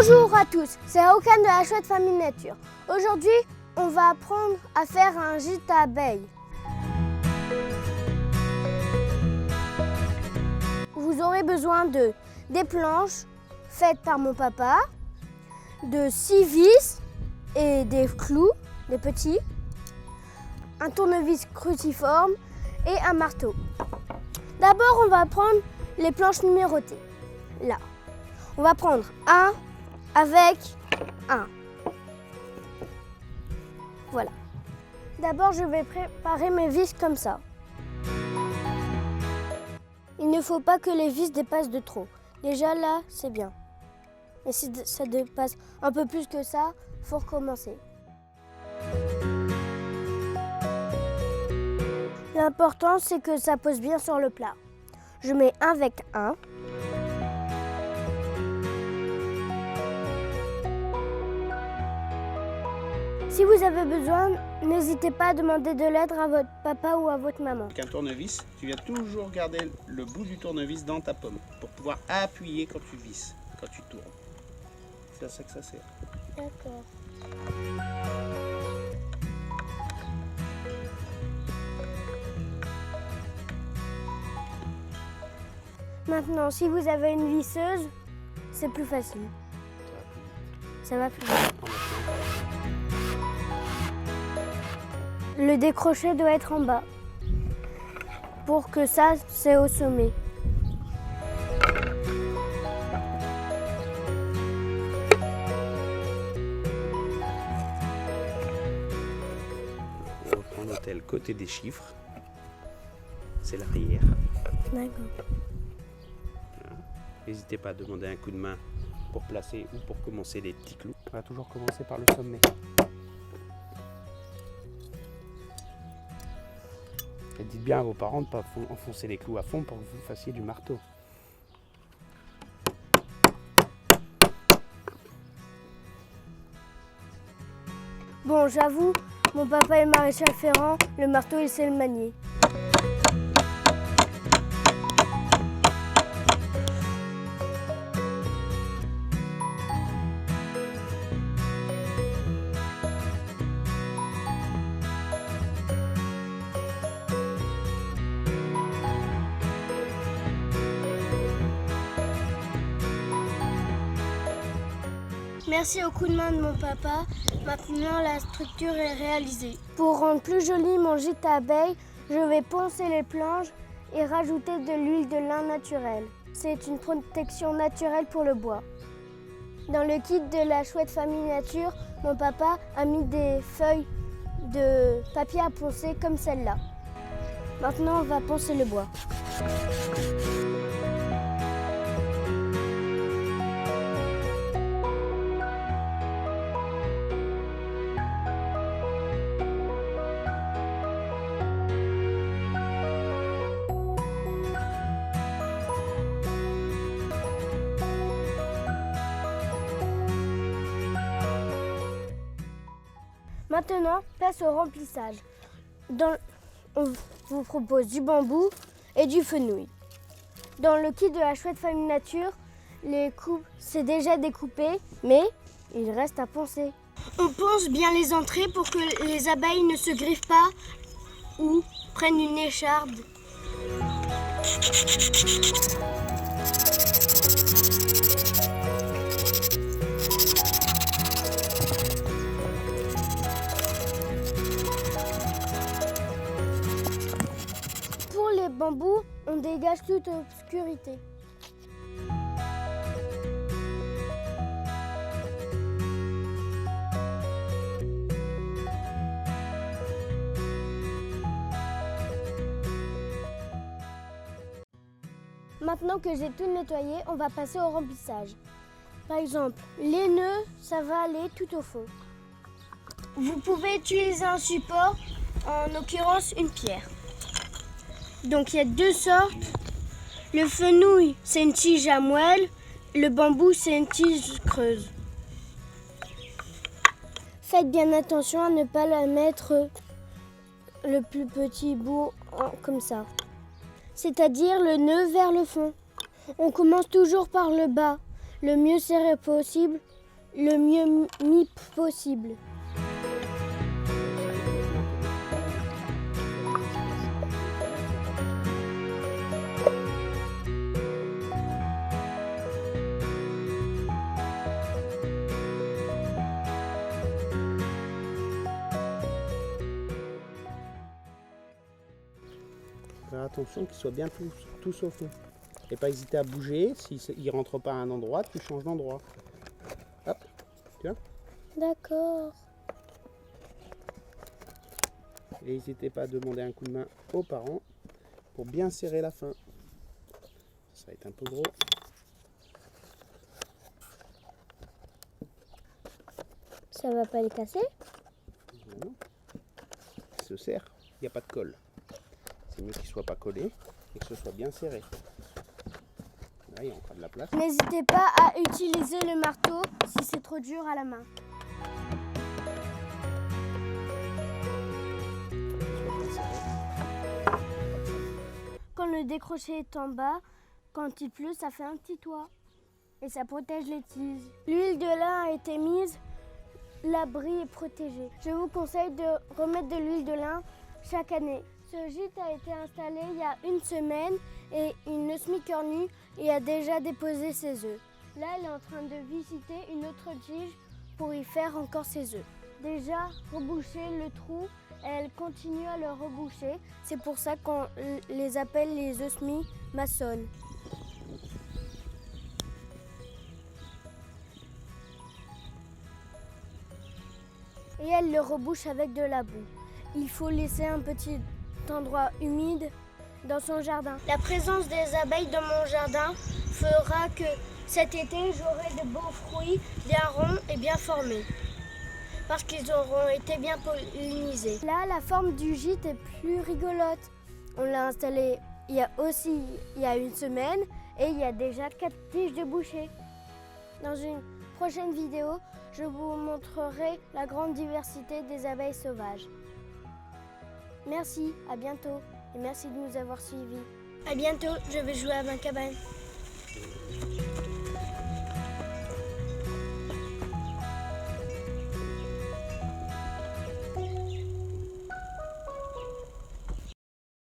Bonjour à tous, c'est Aokan de la Chouette Famille Nature. Aujourd'hui, on va apprendre à faire un gîte à abeilles. Vous aurez besoin de des planches faites par mon papa, de 6 vis et des clous, des petits, un tournevis cruciforme et un marteau. D'abord, on va prendre les planches numérotées. Là, on va prendre 1 avec 1. Voilà. D'abord, je vais préparer mes vis comme ça. Il ne faut pas que les vis dépassent de trop. Déjà là, c'est bien. Mais si ça dépasse un peu plus que ça, il faut recommencer. L'important, c'est que ça pose bien sur le plat. Je mets 1 avec 1. Si vous avez besoin, n'hésitez pas à demander de l'aide à votre papa ou à votre maman. Avec un tournevis, tu viens toujours garder le bout du tournevis dans ta pomme pour pouvoir appuyer quand tu visses, quand tu tournes. C'est à ça que ça sert. D'accord. Maintenant, si vous avez une visseuse, c'est plus facile. Ça va plus vite. Le décroché doit être en bas. Pour que ça, c'est au sommet. On reprend l'hôtel côté des chiffres. C'est l'arrière. D'accord. N'hésitez pas à demander un coup de main pour placer ou pour commencer les petits clous. On va toujours commencer par le sommet. Et dites bien à vos parents de ne pas enfoncer les clous à fond pour que vous fassiez du marteau. Bon, j'avoue, mon papa est maréchal ferrant, le marteau, il sait le manier. Merci au coup de main de mon papa. Maintenant, la structure est réalisée. Pour rendre plus joli mon gîte à abeilles, je vais poncer les planches et rajouter de l'huile de lin naturelle. C'est une protection naturelle pour le bois. Dans le kit de la Chouette Famille Nature, mon papa a mis des feuilles de papier à poncer comme celle-là. Maintenant, on va poncer le bois. Maintenant, place au remplissage. On vous propose du bambou et du fenouil. Dans le kit de la Chouette Famille Nature, les coupes, c'est déjà découpé, mais il reste à poncer. On ponce bien les entrées pour que les abeilles ne se griffent pas ou prennent une écharde. Bambou, on dégage toute obscurité. Maintenant que j'ai tout nettoyé, on va passer au remplissage. Par exemple, les nœuds, ça va aller tout au fond. Vous pouvez utiliser un support, en l'occurrence une pierre. Donc il y a 2 sortes. Le fenouil, c'est une tige à moelle. Le bambou, c'est une tige creuse. Faites bien attention à ne pas la mettre le plus petit bout comme ça. C'est-à-dire le nœud vers le fond. On commence toujours par le bas. le mieux serré possible, le mieux mis possible. Faire attention qu'ils soient bien tous au fond. Et pas hésiter à bouger. S'ils ne rentrent pas à un endroit, tu changes d'endroit. Hop, tu vois. D'accord. Et n'hésitez pas à demander un coup de main aux parents pour bien serrer la fin. Ça va être un peu gros. Ça va pas les casser? Non. Il se serre, il n'y a pas de colle. C'est mieux qu'il ne soit pas collé et que ce soit bien serré. Là, il y a encore de la place. N'hésitez pas à utiliser le marteau si c'est trop dur à la main. Quand le décroché est en bas, quand il pleut, ça fait un petit toit. Et ça protège les tiges. L'huile de lin a été mise, l'abri est protégé. Je vous conseille de remettre de l'huile de lin chaque année. Ce gîte a été installé il y a une semaine et une osmie cornue a déjà déposé ses œufs. Là, elle est en train de visiter une autre tige pour y faire encore ses œufs. Déjà rebouché le trou, elle continue à le reboucher. C'est pour ça qu'on les appelle les osmies maçonnes. Et elle le rebouche avec de la boue. Il faut laisser un petit endroit humide dans son jardin. La présence des abeilles dans mon jardin fera que cet été, j'aurai de beaux fruits bien ronds et bien formés. Parce qu'ils auront été bien pollinisés. Là, la forme du gîte est plus rigolote. On l'a installé il y a une semaine et il y a déjà 4 tiges de boucher. Dans une prochaine vidéo, je vous montrerai la grande diversité des abeilles sauvages. Merci, à bientôt et merci de nous avoir suivis. À bientôt, je vais jouer à ma cabane.